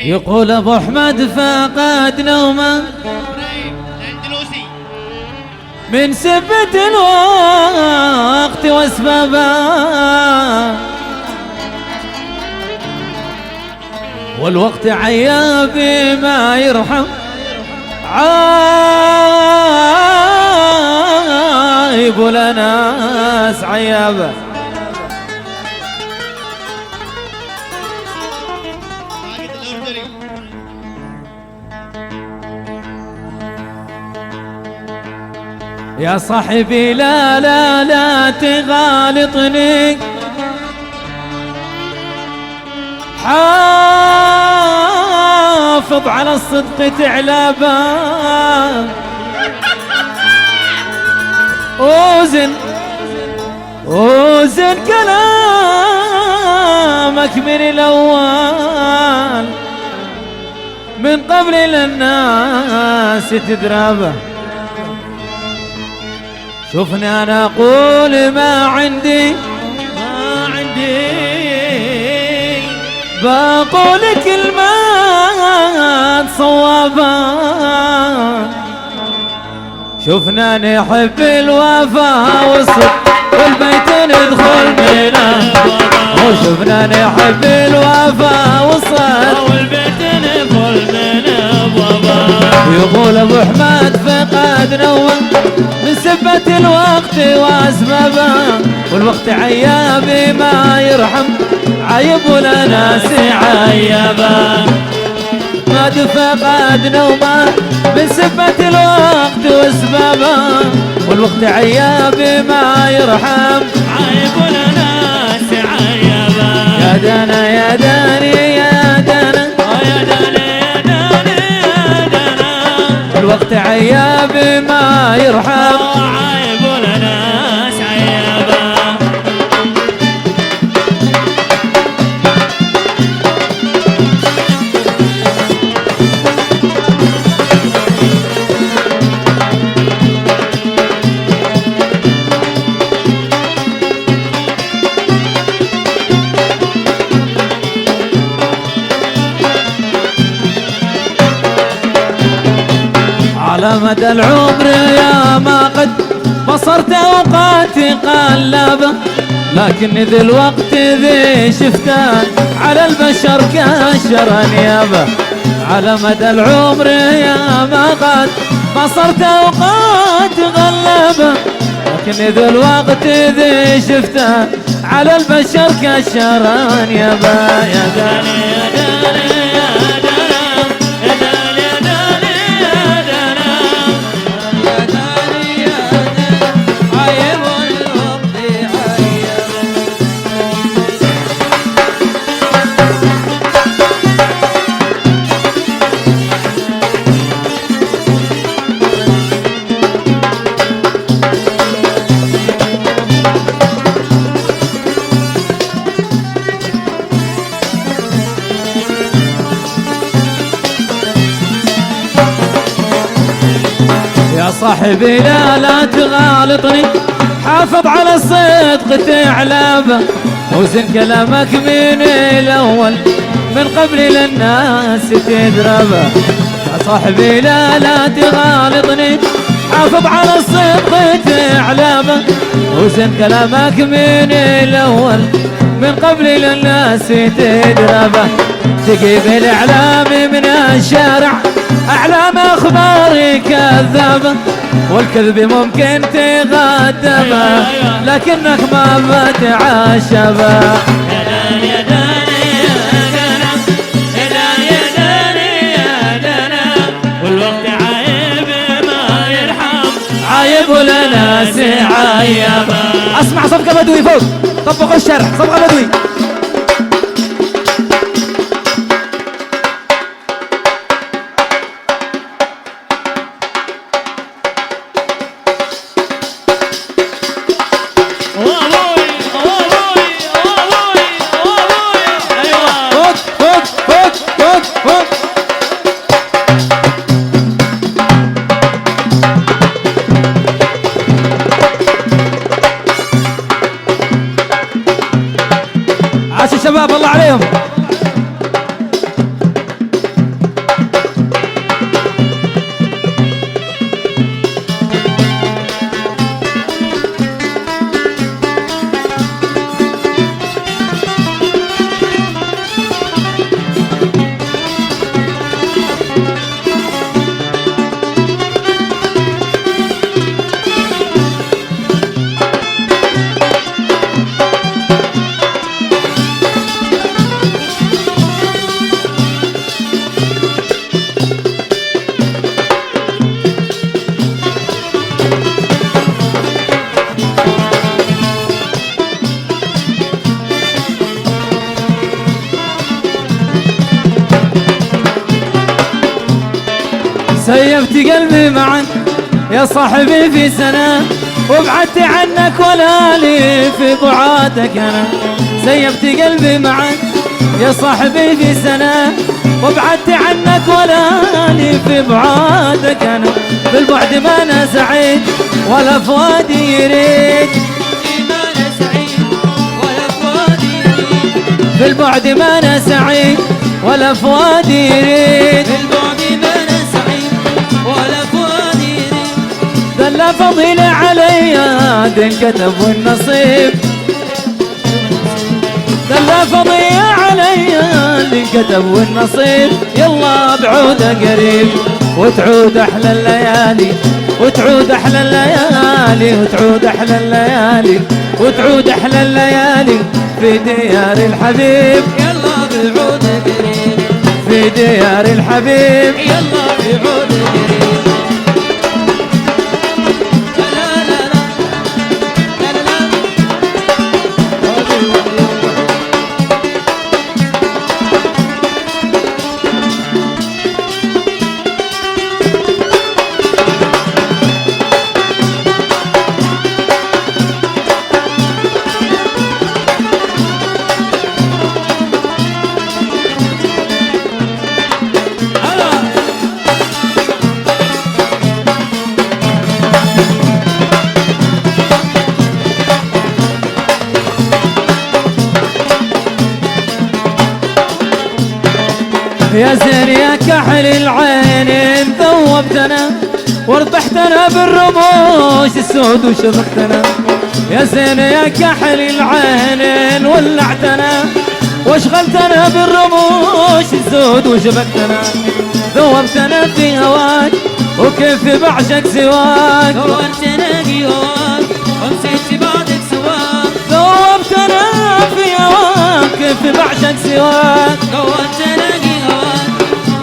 يقول ابو احمد فقد نومه من سبة الوقت واسبابه، والوقت عيابي ما يرحم، عايب لناس عيابه. يا صاحبي لا لا لا تغالطني، حافظ على الصدق تعلبا، وزن كلامك من الأول من قبل للناس تدربه. شوفني أنا أقول ما عندي بقول كلمات صوابا. شوفنا نحب الوفاء والصدق والبيت ندخل منه، وشوفنا نحب الوفاء والصدق والبيت ندخل منه. يقول ابو احمد فقد نومه من سبة الوقت واسبابه، والوقت عيابي ما يرحم، عيب لناس عيبه. ما فقد نومه من سبة الوقت واسبابه، والوقت عيابي ما يرحم، عيب لناس عيبه. يا دنا يا داني يا دنا يا دنا يا دنا يا دنا، الوقت عيابي ما يرحم، عيب لناس عيبه. على مدى العمر يا ما قد بصرت اوقاتي قلبه، لكن ذي الوقت ذي شفته على البشر كشر انيابه. على مدى العمر يا ما قد بصرت اوقاتي قلبه، لكن ذي الوقت ذي شفته على البشر كشر انيابه. يا داني يا داني يا داني يا داني يا داني يا داني يا داني عيب الوقت عيب. يا صاحبي لا لا تغالطني، حافظ على الصدق تعلبه، وزن كلامك من الأول من قبل للناس تدربه. يا صاحبي لا لا تغالطني، حافظ على الصدق تعلبه، وزن كلامك من الأول من قبل للناس تدربه. تجيب الإعلام من الشارع أعلام أخبار كذابة، والكذب ممكن تغدبه لكنك ما بتعاشبه. يا داني يا داني يا دانا يا داني يا داني يا دانا، والوقت عايب ما يرحم، عايب لناس عيبه. اسمع صفقة بدوي فوق، طبقوا الشرح صفقة بدوي. سيفت قلبي معك يا صاحبي في سنة، وابعدت عنك ولا لي في بعادك أنا. سيفت قلبي معك يا صاحبي في سنة، وابعدت عنك ولا لي في بعادك أنا. بالبعد ما أنا سعيد ولا فؤادي يريد، بالبعد ما أنا سعيد ولا فؤادي يريد، بالبعد ما أنا سعيد ولا فؤادي يريد. ذل فضيلة عليا دين كتب والنصيب، ذل فضيلة عليا دين كتب والنصيب. يلا بعودة قريب وتعود أحلى الليالي، وتعود أحلى الليالي، وتعود أحلى الليالي، وتعود أحلى الليالي في ديار الحبيب. يلا بعود قريب في ديار الحبيب. يلا بعود قريب. لا لا لا لا لا لا. يا زين يا كحل العين ذوبتنا واربحتنا بالرموش السود وشبكتنا. يا زين يا كحل العين ولعتنا واشغلتنا بالرموش السود وشبكتنا. ذوبتنا في هواك وكيف بعشق سواك، دورتنا قيوك ومسيت بعدك سواك. ذوبتنا في هواك كيف بعشق سواك. دورتنا قيوك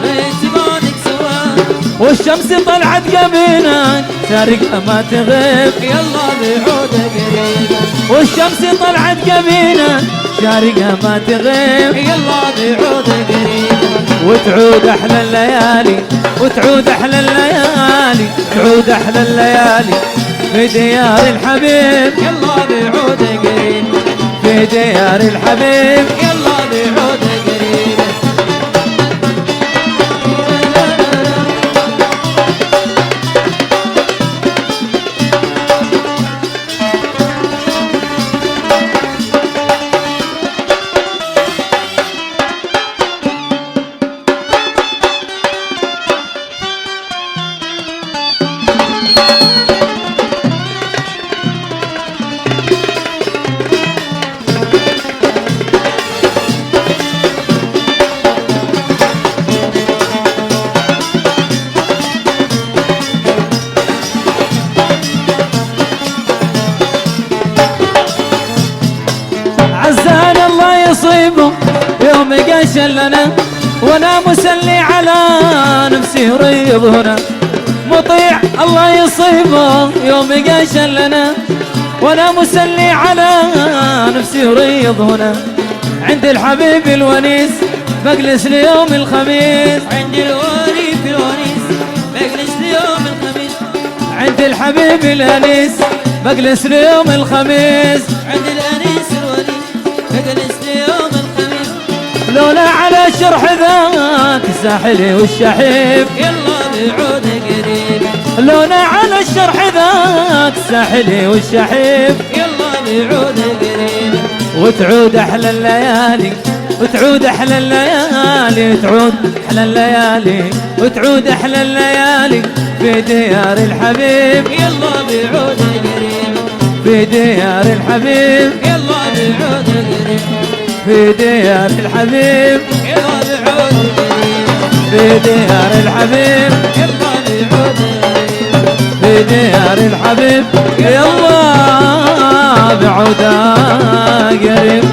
ومسيت بعدك سواك. والشمس طلعت قبيلك سارقة ما تغيب. يلا بعود قريب. والشمس طلعت قبيلك شارقة ما تغيب. يلا بعود قريب. وتعود أحلى الليالي، وتعود أحلى الليالي، تعود أحلى الليالي في ديار الحبيب. يلا بعود قريب. في ديار الحبيب. يلا بعود قريب. عزان الله يصيبه يوم قاشل لنا، وانا مسلي على نفسي ريض هنا. مطيع الله يصيبه يوم قاشل لنا، وانا مسلي على نفسي ريض هنا. عند الحبيب الونيس بجلس ليوم الخميس، عند الوالي في الونيس بجلس ليوم الخميس. عند الحبيب الانيس بجلس ليوم الخميس. عند الانيس الونيس بجلس ليوم الخميس. لولا على شرح ذاك الساحل والشحيب. يلا بعود قريب. لولا على الشرح ذاك الساحل والشحيب. يلا بعود قريب. وتعود أحلى الليالي، وتعود أحلى الليالي، تعود أحلى الليالي، وتعود أحلى الليالي في ديار الحبيب. يلا بعود قريب. في ديار الحبيب. يلا بعود قريب. في ديار الحبيب. يلا بعود قريب. في ديار الحبيب. يلا بعود قريب. في ديار الحبيب. يلا بعودا قريب.